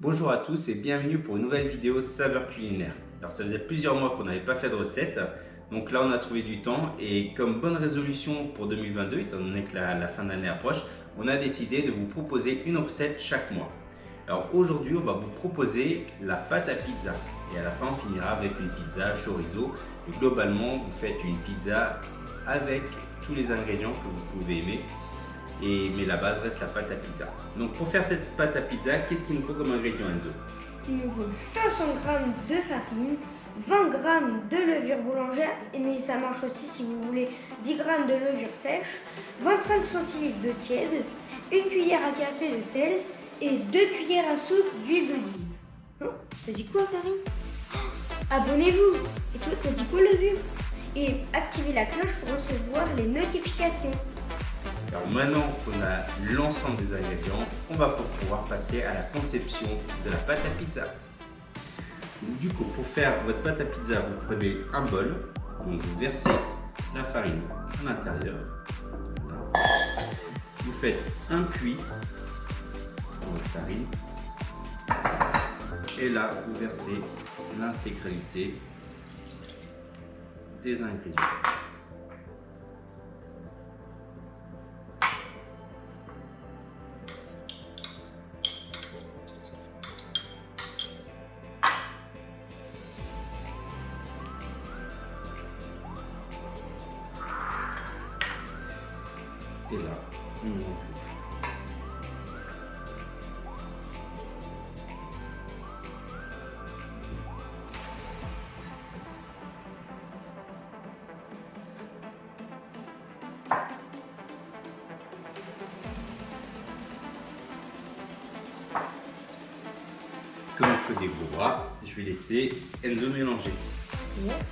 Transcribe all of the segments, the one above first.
Bonjour à tous et bienvenue pour une nouvelle vidéo saveur culinaire. Alors ça faisait plusieurs mois qu'on n'avait pas fait de recette, donc là on a trouvé du temps et comme bonne résolution pour 2022, étant donné que la fin d'année approche, on a décidé de vous proposer une recette chaque mois. Alors aujourd'hui on va vous proposer la pâte à pizza et à la fin on finira avec une pizza chorizo. Et globalement vous faites une pizza avec tous les ingrédients que vous pouvez aimer. Mais la base reste la pâte à pizza. Donc pour faire cette pâte à pizza, qu'est-ce qu'il nous faut comme ingrédient, Enzo? Il nous faut 500 g de farine, 20 g de levure boulangère, mais ça marche aussi si vous voulez 10 g de levure sèche, 25 centilitres d'eau tiède, une cuillère à café de sel et 2 cuillères à soupe d'huile d'olive. Oh, t'as dit quoi, Karine? Abonnez-vous. Et toi, t'as dit quoi, levure? Et activez la cloche pour recevoir les notifications. Alors maintenant qu'on a l'ensemble des ingrédients, on va pouvoir passer à la conception de la pâte à pizza. Donc, du coup, pour faire votre pâte à pizza, vous prenez un bol, donc vous versez la farine à l'intérieur. Voilà. Vous faites un puits dans votre farine. Et là, vous versez l'intégralité des ingrédients. Et là, on mélange tout. Comme il faut des gros bras, je vais laisser Enzo mélanger. Merci.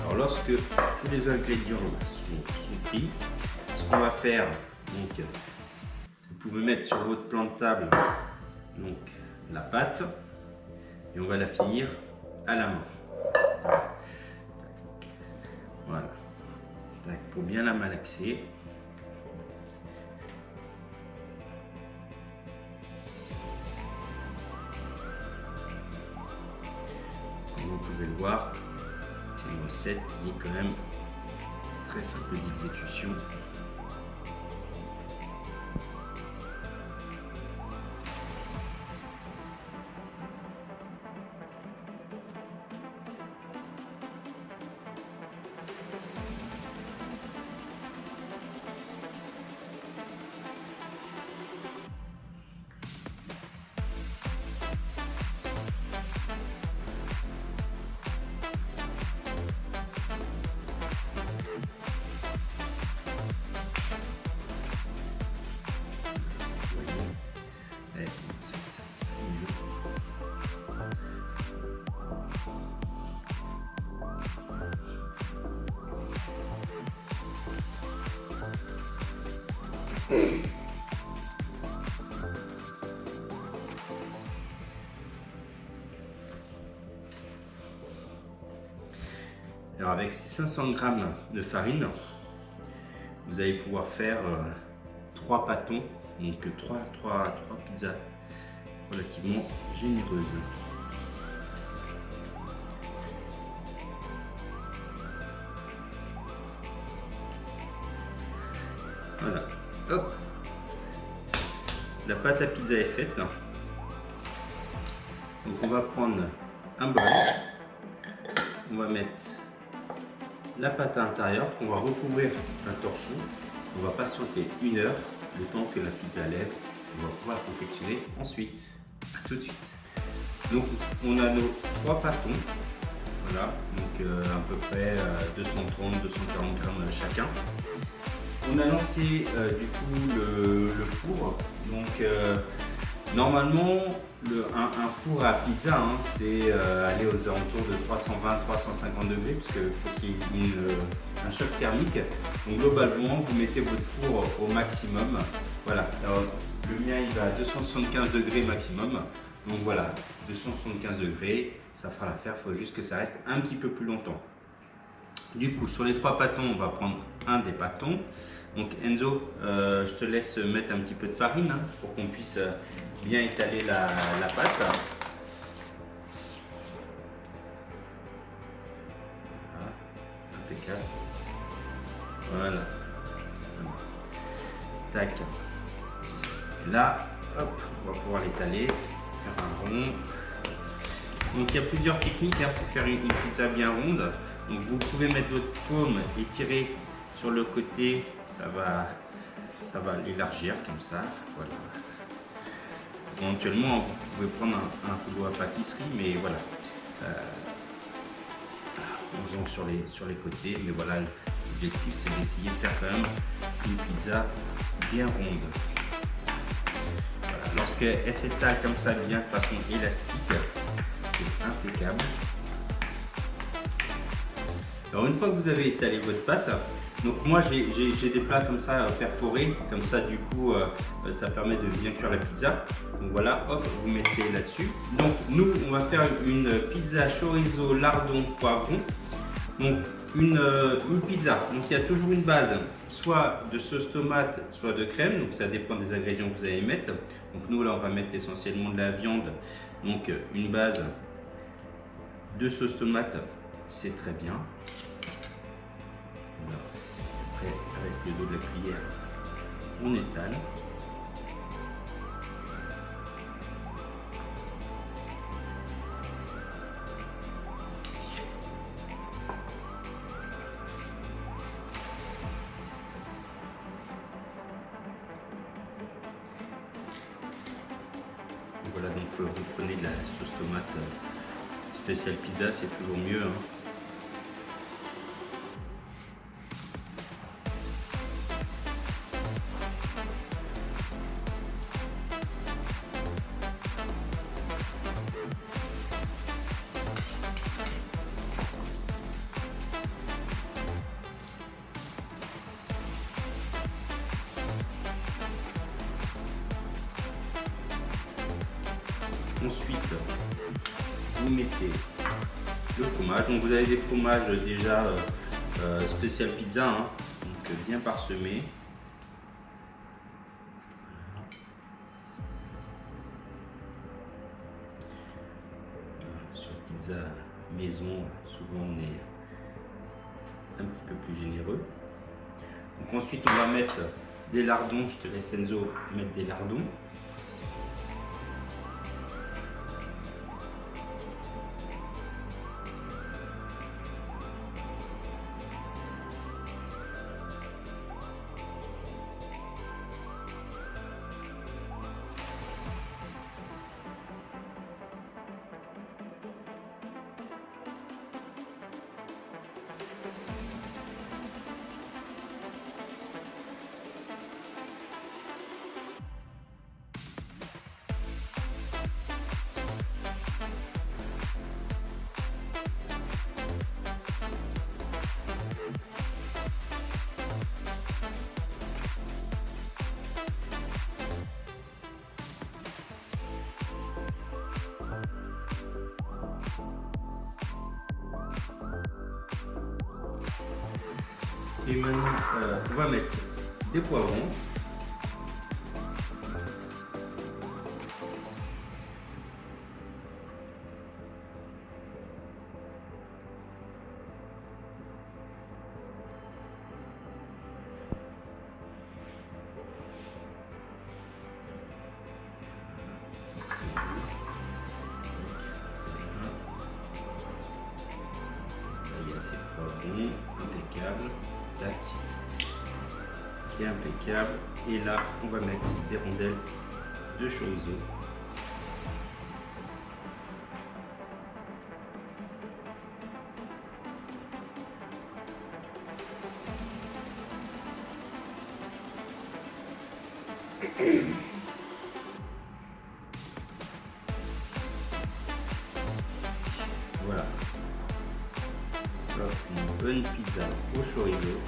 Alors lorsque tous les ingrédients sont pris, ce qu'on va faire, donc, vous pouvez mettre sur votre plan de table donc, la pâte et on va la finir à la main. Voilà, tac, pour bien la malaxer. Comme vous pouvez le voir, c'est une recette qui est quand même très simple d'exécution. Alors avec ces 500 g de farine, vous allez pouvoir faire 3 pâtons, donc 3 pizzas relativement généreuses. Voilà, hop, la pâte à pizza est faite. Donc on va prendre un bol, on va mettre la pâte à l'intérieur qu'on va recouvrir d'un torchon. On va patienter 1 heure, le temps que la pizza lève. On va pouvoir la confectionner ensuite. À tout de suite. Donc on a nos 3 pâtons. Voilà, donc à peu près 230-240 g chacun. On a lancé du coup le four. Donc Normalement, un four à pizza, hein, c'est aller aux alentours de 320-350 degrés, parce qu'il faut qu'il y ait un choc thermique. Donc globalement, vous mettez votre four au maximum. Voilà, alors, le mien il va à 275 degrés maximum. Donc voilà, 275 degrés, ça fera l'affaire, il faut juste que ça reste un petit peu plus longtemps. Du coup, sur les 3 pâtons, on va prendre un des pâtons. Donc Enzo, je te laisse mettre un petit peu de farine, hein, pour qu'on puisse bien étaler la pâte. Voilà, impeccable. Voilà. Tac. Là, hop, on va pouvoir l'étaler, faire un rond. Donc il y a plusieurs techniques, hein, pour faire une pizza bien ronde. Donc vous pouvez mettre votre paume et tirer sur le côté, ça va l'élargir comme ça. Voilà. Éventuellement, vous pouvez prendre un rouleau à pâtisserie, mais voilà, ça, en faisant sur les côtés. Mais voilà, l'objectif c'est d'essayer de faire quand même une pizza bien ronde. Voilà. Lorsqu'elle s'étale comme ça, bien de façon élastique, c'est impeccable. Alors une fois que vous avez étalé votre pâte, donc moi j'ai des plats comme ça perforés, comme ça du coup ça permet de bien cuire la pizza. Donc voilà, hop, vous mettez là-dessus. Donc nous on va faire une pizza chorizo lardon poivron. Donc une pizza, donc il y a toujours une base, soit de sauce tomate, soit de crème, donc ça dépend des ingrédients que vous allez mettre. Donc nous là on va mettre essentiellement de la viande, donc une base de sauce tomate, c'est très bien. Voilà. Après, avec le dos de la cuillère, on étale. Voilà, donc vous prenez de la sauce tomate spéciale pizza, c'est toujours mieux, hein. Ensuite, vous mettez le fromage. Donc vous avez des fromages déjà spécial pizza, hein, donc bien parsemés. Voilà. Sur pizza maison, souvent on est un petit peu plus généreux. Donc ensuite on va mettre des lardons. Je te laisse Enzo mettre des lardons. Et maintenant, on va mettre des poivrons. Il y a ces poivrons, impeccable. Tac, qui est impeccable. Et là, on va mettre des rondelles de chorizo. Voilà. Alors, une bonne pizza au chorizo.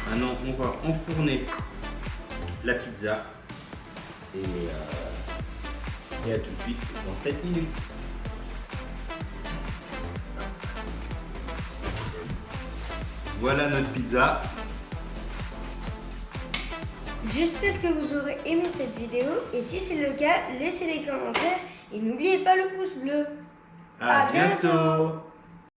Maintenant, on va enfourner la pizza et à tout de suite dans 7 minutes. Voilà notre pizza. J'espère que vous aurez aimé cette vidéo et si c'est le cas, laissez les commentaires et n'oubliez pas le pouce bleu. À bientôt.